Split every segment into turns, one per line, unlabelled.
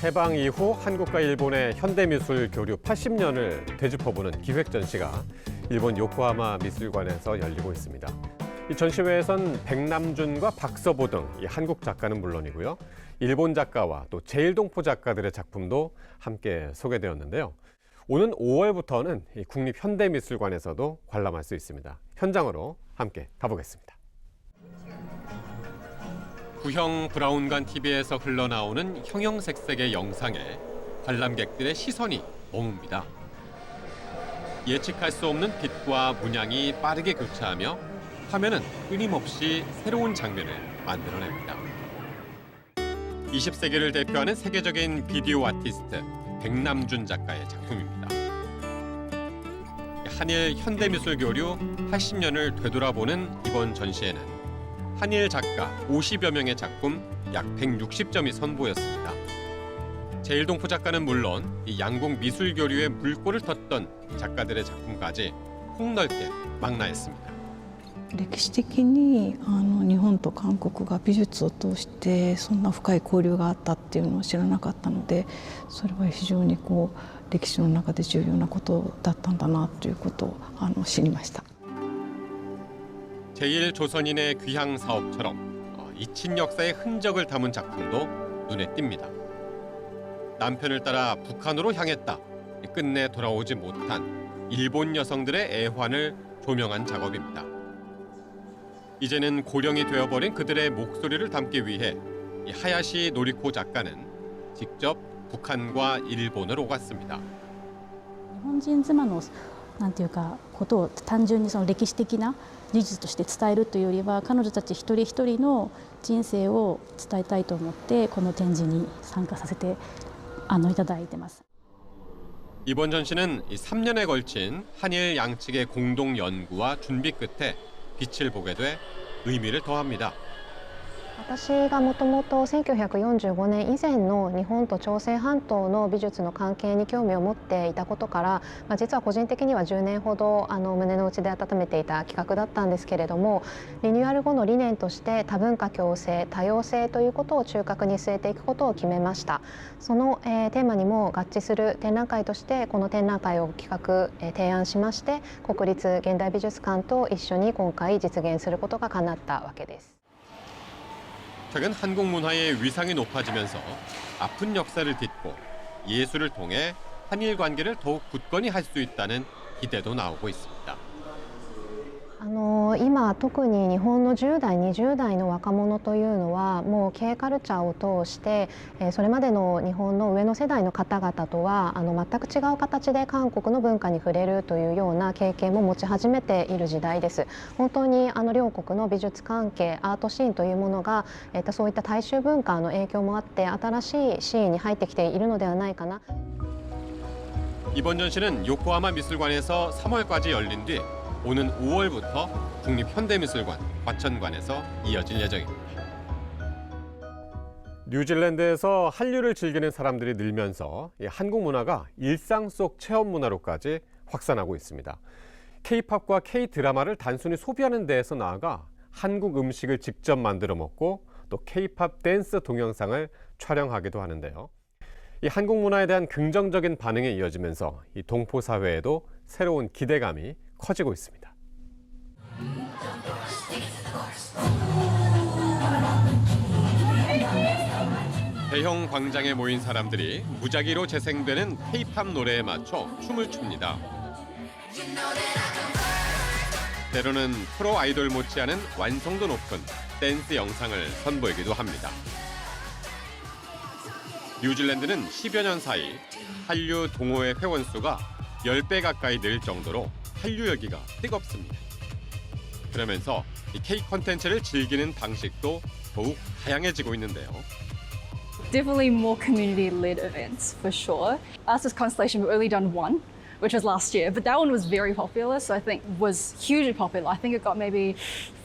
해방 이후 한국과 일본의 현대미술 교류 80년을 되짚어보는 기획전시가 일본 요코하마 미술관에서 열리고 있습니다. 이 전시회에선 백남준과 박서보 등 한국 작가는 물론이고요. 일본 작가와 또 제일동포 작가들의 작품도 함께 소개되었는데요. 오는 5월부터는 국립현대미술관에서도 관람할 수 있습니다. 현장으로 함께 가보겠습니다. 구형 브라운관 TV에서 흘러나오는 형형색색의 영상에 관람객들의 시선이 머뭅니다. 예측할 수 없는 빛과 문양이 빠르게 교차하며 화면은 끊임없이 새로운 장면을 만들어냅니다. 20세기를 대표하는 세계적인 비디오 아티스트 백남준 작가의 작품입니다. 한일 현대미술 교류 80년을 되돌아보는 이번 전시회는 한일 작가 50여 명의 작품 약 160점이 선보였습니다. 제일동포 작가는 물론 이 양국 미술 교류의 물꼬를 텄던 작가들의 작품까지 폭넓게 망라했습니다.
歴史的に日本と韓国が美術を通してそんな深い交流があったっていうのを知らなかったので、それは非常に歴史の中で重要なことだったんだなということを知りました。
제1조선인의 귀향 사업처럼 잊힌 역사의 흔적을 담은 작품도 눈에 띕니다. 남편을 따라 북한으로 향했다. 끝내 돌아오지 못한 일본 여성들의 애환을 조명한 작업입니다. 이제는 고령이 되어버린 그들의 목소리를 담기 위해 하야시 노리코 작가는 직접 북한과 일본을 오갔습니다.
日本人妻のなんていうかことを単純にその歴史的な事実として伝えるというよりは、彼女たち一人一人の人生を伝えたいと思ってこの展示に参加させていただいてます。
이번 전시는 3년에 걸친 한일 양측의 공동 연구와 준비 끝에 빛을 보게 돼 의미를 더합니다.
私がもともと1945年以前の日本と朝鮮半島の美術の関係に興味を持っていたことから、実は個人的には10年ほど胸の内で温めていた企画だったんですけれども、リニューアル後の理念として多文化共生多様性ということを中核に据えていくことを決めました。そのテーマにも合致する展覧会としてこの展覧会を企画提案しまして、国立現代美術館と一緒に今回実現することが叶ったわけです。
최근 한국 문화의 위상이 높아지면서 아픈 역사를 딛고 예술을 통해 한일 관계를 더욱 굳건히 할 수 있다는 기대도 나오고 있습니다.
今特に日本の10代20代の若者というのはもう K カルチャーを通してそれまでの日本の上の世代の方々とは全く違う形で韓国の文化に触れるというような経験も持ち始めている時代です。本当に両国の美術関係アートシーンというものがそういった大衆文化の影響もあって新しいシーンに入ってきているのではないかな。
이번 전시는 요코하마 미술관에서 3월까지 열린 뒤 오는 5월부터 국립현대미술관 과천관에서 이어질 예정입니다. 뉴질랜드에서 한류를 즐기는 사람들이 늘면서 한국 문화가 일상 속 체험 문화로까지 확산하고 있습니다. K-팝과 K-드라마를 단순히 소비하는 데에서 나아가 한국 음식을 직접 만들어 먹고 또 K-팝 댄스 동영상을 촬영하기도 하는데요. 이 한국 문화에 대한 긍정적인 반응에 이어지면서 이 동포 사회에도 새로운 기대감이 커지고 있습니다. 대형 광장에 모인 사람들이 무작위로 재생되는 K-팝 노래에 맞춰 춤을 춥니다. 때로는 프로 아이돌 못지않은 완성도 높은 댄스 영상을 선보이기도 합니다. 뉴질랜드는 10여 년 사이 한류 동호회 회원 수가 10배 가까이 늘 정도로 한류 열기가 뜨겁습니다. 그러면서 이 K 콘텐츠를 즐기는 방식도 더욱 다양해지고 있는데요.
Definitely more community-led events for sure. Us as Constellation, we've only done one, which was last year, but that one was very popular, so I think was hugely popular. I think it got maybe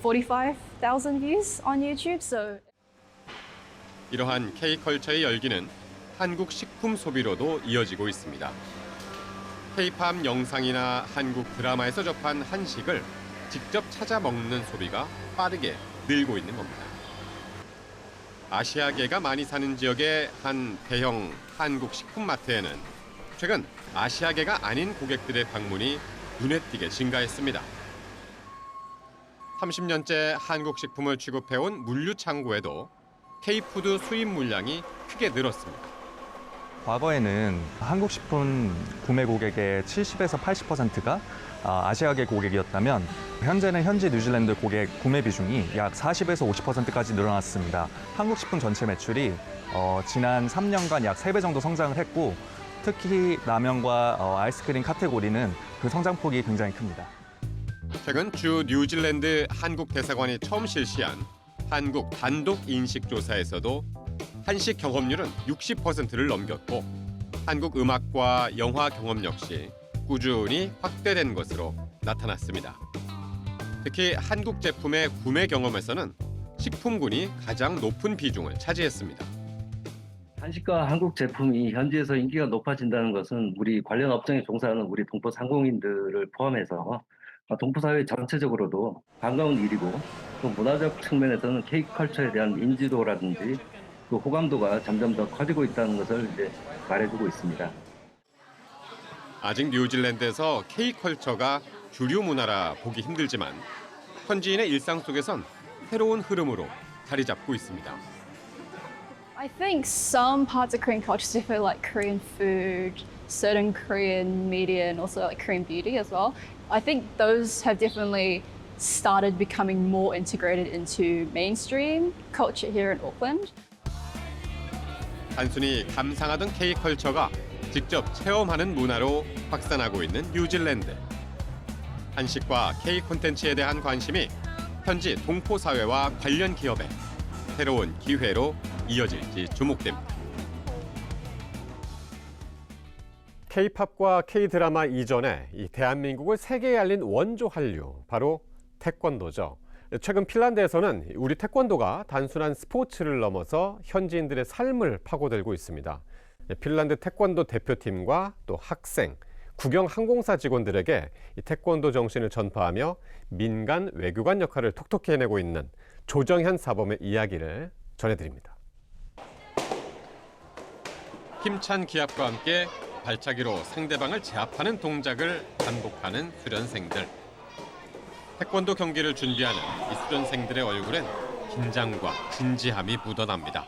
45,000 views on YouTube. So
이러한 K-컬처의 열기는 한국 식품 소비로도 이어지고 있습니다. K-팝 영상이나 한국 드라마에서 접한 한식을 직접 찾아 먹는 소비가 빠르게 늘고 있는 겁니다. 아시아계가 많이 사는 지역의 한 대형 한국 식품마트에는 최근 아시아계가 아닌 고객들의 방문이 눈에 띄게 증가했습니다. 30년째 한국 식품을 취급해온 물류창고에도 K푸드 수입 물량이 크게 늘었습니다.
과거에는 한국 식품 구매 고객의 70에서 80%가 아시아계 고객이었다면 현재는 현지 뉴질랜드 고객 구매 비중이 약 40에서 50%까지 늘어났습니다. 한국 식품 전체 매출이 지난 3년간 약 3배 정도 성장을 했고 특히 라면과 아이스크림 카테고리는 그 성장폭이 굉장히 큽니다.
최근 주 뉴질랜드 한국 대사관이 처음 실시한 한국 단독 인식 조사에서도 한식 경험률은 60%를 넘겼고 한국 음악과 영화 경험 역시 꾸준히 확대된 것으로 나타났습니다. 특히 한국 제품의 구매 경험에서는 식품군이 가장 높은 비중을 차지했습니다.
한식과 한국 제품이 현지에서 인기가 높아진다는 것은 우리 관련 업종에 종사하는 우리 동포 상공인들을 포함해서 동포 사회 전체적으로도 반가운 일이고 또 문화적 측면에서는 K컬처에 대한 인지도라든지 그 호감도가 점점 더 커지고 있다는 것을 이제 말해주고 있습니다.
아직 뉴질랜드에서 K컬처가 주류 문화라 보기 힘들지만 현지인의 일상 속에선 새로운 흐름으로 자리 잡고 있습니다.
I think some parts of Korean culture still feel like Korean food, certain Korean media, and also like Korean beauty as well. I think those have definitely started becoming more integrated into mainstream culture here in Auckland.
단순히 감상하던 K컬처가 직접 체험하는 문화로 확산하고 있는 뉴질랜드. 한식과 K 콘텐츠에 대한 관심이 현지 동포 사회와 관련 기업에 새로운 기회로 이어질지 주목됩니다. K-팝과 K-드라마 이전에 이 대한민국을 세계에 알린 원조 한류, 바로 태권도죠. 최근 핀란드에서는 우리 태권도가 단순한 스포츠를 넘어서 현지인들의 삶을 파고들고 있습니다. 핀란드 태권도 대표팀과 또 학생, 국영 항공사 직원들에게 이 태권도 정신을 전파하며 민간 외교관 역할을 톡톡히 해내고 있는 조정현 사범의 이야기를 전해드립니다. 힘찬 기합과 함께 발차기로 상대방을 제압하는 동작을 반복하는 수련생들. 태권도 경기를 준비하는 이 수련생들의 얼굴엔 긴장과 진지함이 묻어납니다.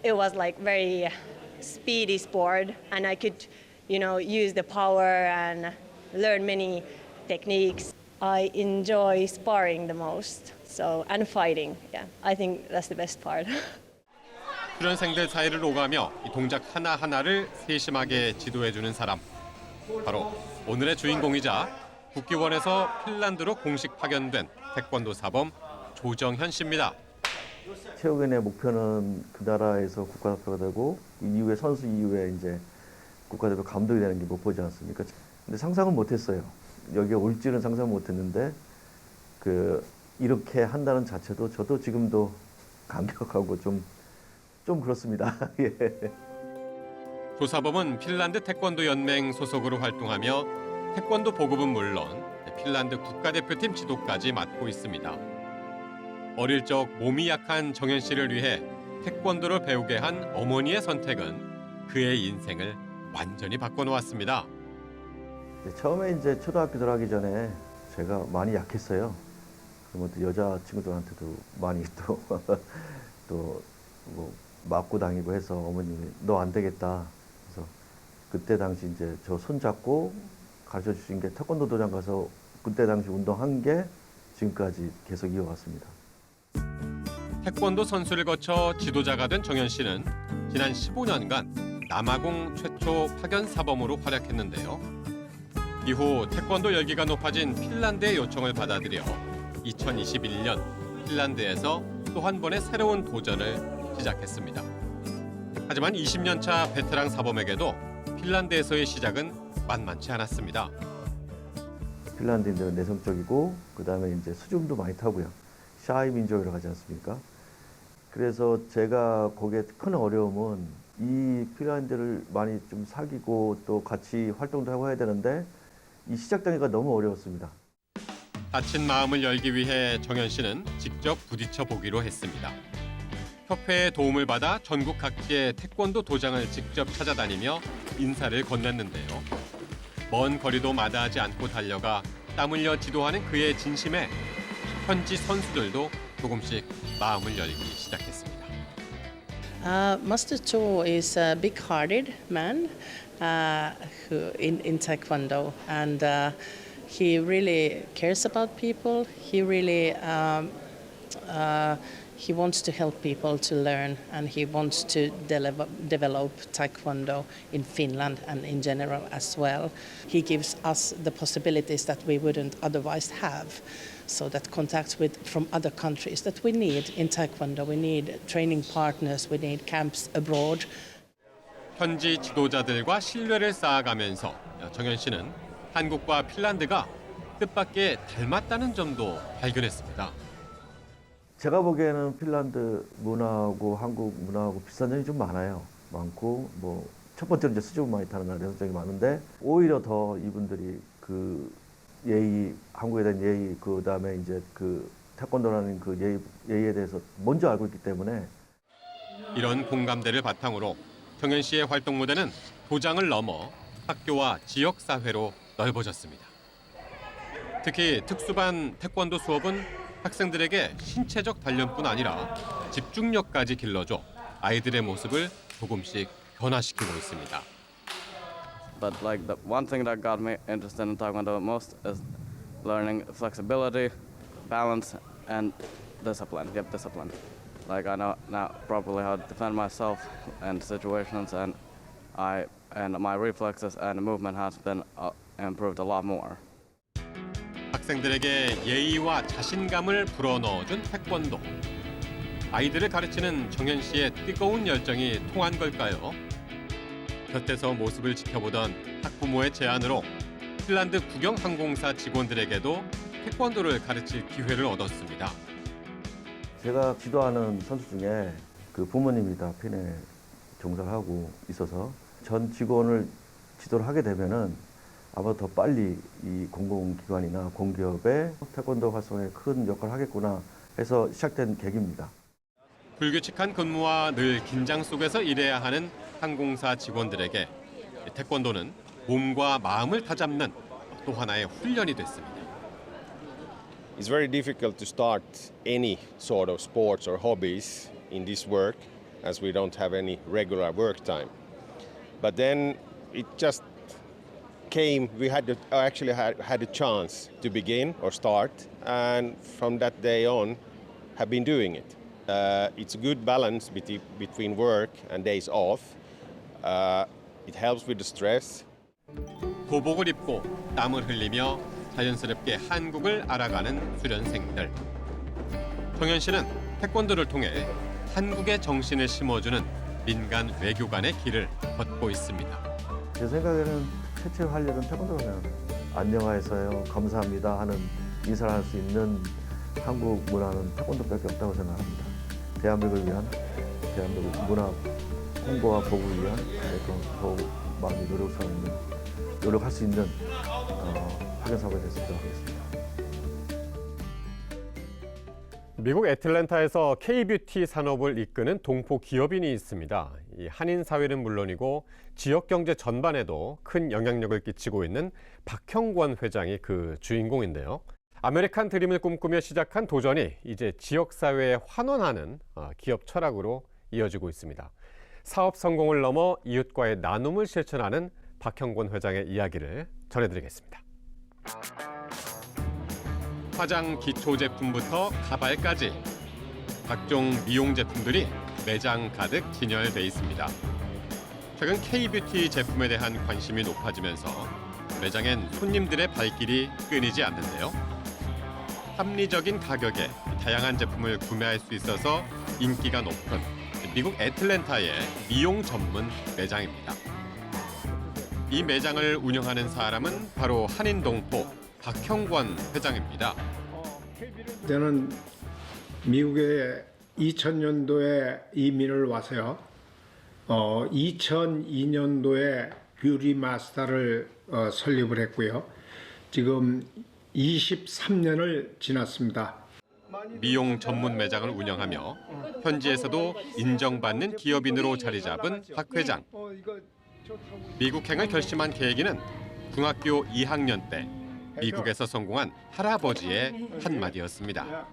It was like very speedy sport, and I could, use the power and learn many techniques. I enjoy sparring the most, and fighting. Yeah, I think that's the best part.
수련생들 사이를 오가며 이 동작 하나하나를 세심하게 지도해주는 사람. 바로 오늘의 주인공이자 국기원에서 핀란드로 공식 파견된 태권도 사범 조정현 씨입니다.
최후의 목표는 그 나라에서 국가대표가 되고 이후에 선수 이후에 이제 국가대표 감독이 되는 게 목표지 않습니까? 근데 상상은 못했어요. 여기에 올지는 상상 못했는데 이렇게 한다는 자체도 저도 지금도 감격하고 좀 그렇습니다. 예.
조 사범은 핀란드 태권도 연맹 소속으로 활동하며 태권도 보급은 물론 핀란드 국가대표팀 지도까지 맡고 있습니다. 어릴 적 몸이 약한 정현 씨를 위해 태권도를 배우게 한 어머니의 선택은 그의 인생을 완전히 바꿔놓았습니다.
처음에 이제 초등학교 들어가기 전에 제가 많이 약했어요. 그러면 또 여자 친구들한테도 많이 또 뭐 맞고 다니고 해서 어머님이 너 안 되겠다. 그래서 그때 당시 이제 저 손 잡고 가르쳐 주신 게 태권도 도장 가서 그때 당시 운동한 게 지금까지 계속 이어왔습니다.
태권도 선수를 거쳐 지도자가 된 정현 씨는 지난 15년간 남아공 최초 파견 사범으로 활약했는데요. 이후 태권도 열기가 높아진 핀란드의 요청을 받아들여 2021년 핀란드에서 또 한 번의 새로운 도전을 시작했습니다. 하지만 20년 차 베테랑 사범에게도 핀란드에서의 시작은 만만치 않았습니다.
핀란드인들은 내성적이고 그다음에 이제 수줍음도 많이 타고요. 샤이 민족이라고 하지 않습니까? 그래서 제가 거기에 큰 어려움은 이 핀란드를 많이 좀 사귀고 또 같이 활동도 하고 해야 되는데 이 시작 단계가 너무 어려웠습니다.
다친 마음을 열기 위해 정현 씨는 직접 부딪혀 보기로 했습니다. 협회의 도움을 받아 전국 각지의 태권도 도장을 직접 찾아다니며 인사를 건넸는데요. 먼 거리도 마다하지 않고 달려가 땀 흘려 지도하는 그의 진심에 현지 선수들도 조금씩 마음을 열기 시작했습니다.
Master Cho is a big-hearted man who in Taekwondo, and he really cares about people. He wants to help people to learn, and he wants to develop Taekwondo in Finland and in general as well. He gives us the possibilities that we wouldn't otherwise have. So that contacts from other countries that we need in Taekwondo. We need training partners, we need camps abroad.
현지 지도자들과 신뢰를 쌓아가면서 정현 씨는 한국과 핀란드가 뜻밖의 닮았다는 점도 발견했습니다.
제가 보기에는 핀란드 문화하고 한국 문화하고 비슷한 점이 좀 많고 뭐 첫 번째로 이제 수줍음 많이 타는 나라에서 적이 많은데 오히려 더 이분들이 그 예의, 한국에 대한 예의, 그 다음에 이제 그 태권도라는 그 예의에 대해서 먼저 알고 있기 때문에
이런 공감대를 바탕으로 정현 씨의 활동 무대는 도장을 넘어 학교와 지역 사회로 넓어졌습니다. 특히 특수반 태권도 수업은 학생들에게 신체적 단련뿐 아니라 집중력까지 길러줘 아이들의 모습을 조금씩 변화시키고 있습니다.
But like the one thing that got me interested in Taekwondo most is learning flexibility, balance, and discipline. Discipline. Like I know now properly how to defend myself in situations, and my reflexes and movement has been improved a lot more.
학생들에게 예의와 자신감을 불어넣어준 태권도. 아이들을 가르치는 정현 씨의 뜨거운 열정이 통한 걸까요? 곁에서 모습을 지켜보던 학부모의 제안으로 핀란드 국영항공사 직원들에게도 태권도를 가르칠 기회를 얻었습니다.
제가 지도하는 선수 중에 그 부모님이 다 핀에 종사를 하고 있어서 전 직원을 지도를 하게 되면은 아마 더 빨리 이 공공기관이나 공기업의 태권도 활성화에 큰 역할을 하겠구나 해서 시작된 계기입니다.
불규칙한 근무와 늘 긴장 속에서 일해야 하는 항공사 직원들에게 태권도는 몸과 마음을 다잡는 또 하나의 훈련이 됐습니다.
It's very difficult to start any sort of sports or hobbies in this work as we don't have any regular work time. But then it just came, we had a chance to begin or start, and from that day on have been doing it. It's a good balance between work and days off. It helps with the stress.
도복을 입고 땀을 흘리며 자연스럽게 한국을 알아가는 수련생들. 정현 씨는 태권도를 통해 한국의 정신을 심어주는 민간 외교관의 길을 걷고 있습니다.
제 생각에는 최초의 할 일은 태권도면 안녕하세요, 감사합니다 하는 인사를 할 수 있는 한국 문화는 태권도밖에 없다고 생각합니다. 대한민국을 위한, 대한민국 문화 홍보와 보급을 위한 더욱 많이 노력할 수 있는 학연사고가 됐으면 하겠습니다.
미국 애틀랜타에서 K-뷰티 산업을 이끄는 동포 기업인이 있습니다. 이 한인 사회는 물론이고 지역 경제 전반에도 큰 영향력을 끼치고 있는 박형권 회장이 그 주인공인데요. 아메리칸 드림을 꿈꾸며 시작한 도전이 이제 지역 사회에 환원하는 기업 철학으로 이어지고 있습니다. 사업 성공을 넘어 이웃과의 나눔을 실천하는 박형권 회장의 이야기를 전해드리겠습니다. 화장 기초 제품부터 가발까지 각종 미용 제품들이 매장 가득 진열돼 있습니다. 최근 K-뷰티 제품에 대한 관심이 높아지면서 매장엔 손님들의 발길이 끊이지 않는데요. 합리적인 가격에 다양한 제품을 구매할 수 있어서 인기가 높은 미국 애틀랜타의 미용 전문 매장입니다. 이 매장을 운영하는 사람은 바로 한인 동포 박형권 회장입니다.
저는 미국에 2000년도에 이민을 와서요. 2002년도에 뷰티 마스터를 설립을 했고요. 지금 23년을 지났습니다.
미용 전문 매장을 운영하며 현지에서도 인정받는 기업인으로 자리 잡은 박 회장. 미국행을 결심한 계기는 중학교 2학년 때 미국에서 성공한 할아버지의 한마디였습니다.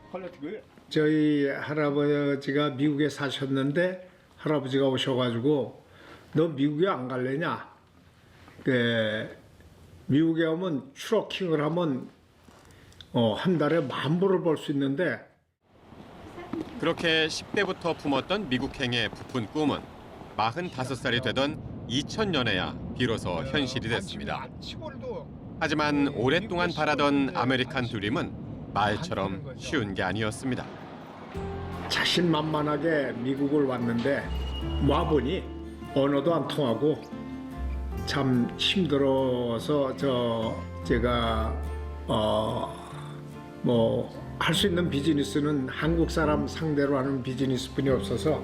저희 할아버지가 미국에 사셨는데 할아버지가 오셔가지고 너 미국에 안 갈래냐? 미국에 오면 추러킹을 하면 한 달에 $10,000을 벌 수 있는데
그렇게 10대부터 품었던 미국행의 부푼 꿈은 45살이 되던 2000년에야 비로소 현실이 됐습니다. 하지만 오랫동안 바라던 아메리칸 드림은 말처럼 쉬운 게 아니었습니다.
자신만만하게 미국을 왔는데 와보니 언어도 안 통하고 참 힘들어서 제가 할 수 있는 비즈니스는 한국 사람 상대로 하는 비즈니스뿐이 없어서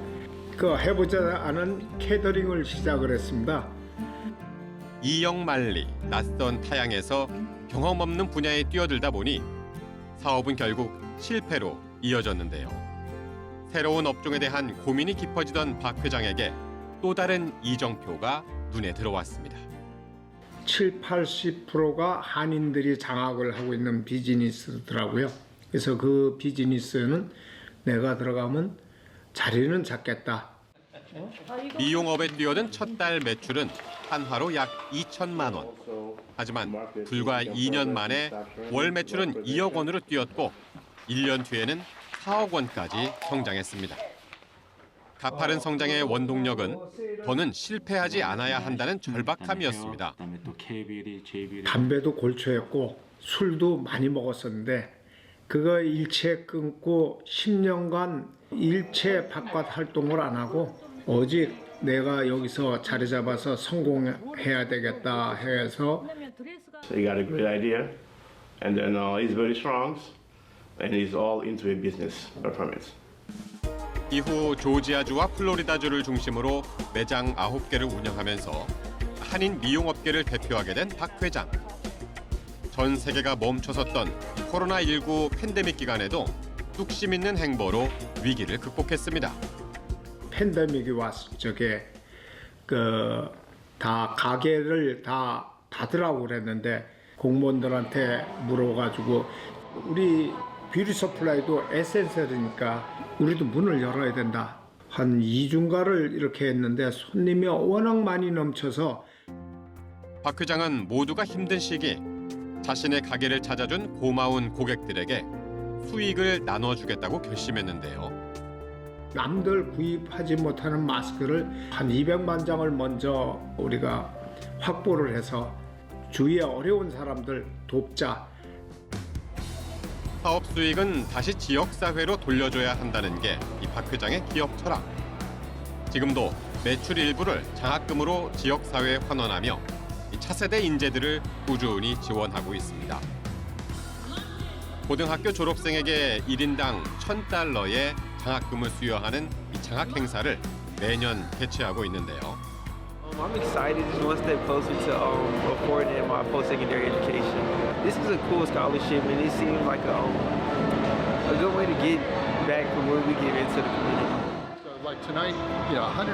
해보자 하는 캐터링을 시작을 했습니다.
이영만리, 낯선 타향에서 경험 없는 분야에 뛰어들다 보니 사업은 결국 실패로 이어졌는데요. 새로운 업종에 대한 고민이 깊어지던 박 회장에게 또 다른 이정표가 눈에 들어왔습니다.
70-80%가 한인들이 장악을 하고 있는 비즈니스더라고요. 그래서 그 비즈니스는 내가 들어가면 자리는 잡겠다.
미용업에 뛰어든 첫 달 매출은 한화로 약 2천만 원. 하지만 불과 2년 만에 월 매출은 2억 원으로 뛰었고 1년 뒤에는 4억 원까지 성장했습니다. 가파른 성장의 원동력은 더는 실패하지 않아야 한다는 절박함이었습니다.
담배도 골초했고 술도 많이 먹었었는데 그거 일체 끊고 10년간 일체 바깥 활동을 안 하고 오직 내가 여기서 자리 잡아서 성공해야 되겠다 해서
He got a great idea and then he's very strong and he's all into a business performance.
이후 조지아주와 플로리다주를 중심으로 매장 9개를 운영하면서 한인 미용업계를 대표하게 된 박 회장. 전 세계가 멈춰섰던 코로나19 팬데믹 기간에도 뚝심 있는 행보로 위기를 극복했습니다.
팬데믹이 왔을 적에 다 가게를 다 닫으라고 그랬는데 공무원들한테 물어가지고 우리 뷰티 서플라이도 에센셜이니까 우리도 문을 열어야 된다. 한 2주인가를 이렇게 했는데 손님이 워낙 많이 넘쳐서
박 회장은 모두가 힘든 시기 자신의 가게를 찾아준 고마운 고객들에게 수익을 나눠주겠다고 결심했는데요.
남들 구입하지 못하는 마스크를 한 200만 장을 먼저 우리가 확보를 해서 주위에 어려운 사람들 돕자.
사업 수익은 다시 지역사회로 돌려줘야 한다는 게 이 박 회장의 기업 철학. 지금도 매출 일부를 장학금으로 지역사회에 환원하며 이 차세대 인재들을 꾸준히 지원하고 있습니다. 고등학교 졸업생에게 1인당 $1,000의 장학금을 수여하는 이 장학 행사를 매년 개최하고 있는데요.
I'm excited, just one step closer to affording my post-secondary education. This is a cool scholarship, and it seems like a good way to get back from where we get into the community.
So like tonight, $150,000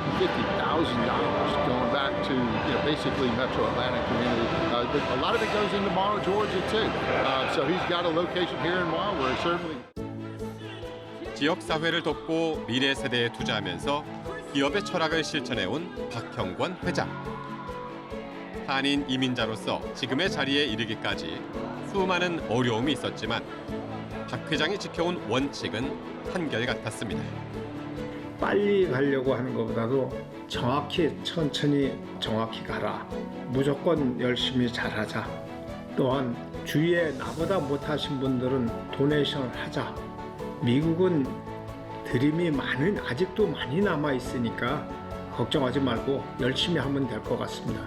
going back to basically Metro Atlanta community. A lot of it goes into Morrow, Georgia too. So he's got a location here in Morrow where certainly.
지역 사회를 돕고 미래 세대에 투자하면서 기업의 철학을 실천해온 박형권 회장. 한인 이민자로서 지금의 자리에 이르기까지 수많은 어려움이 있었지만 박 회장이 지켜온 원칙은 한결같았습니다.
빨리 가려고 하는 것보다도 정확히 천천히 정확히 가라. 무조건 열심히 잘하자. 또한 주위에 나보다 못하신 분들은 도네이션을 하자. 미국은 드림이 아직도 많이 남아 있으니까 걱정하지 말고 열심히 하면 될 것 같습니다.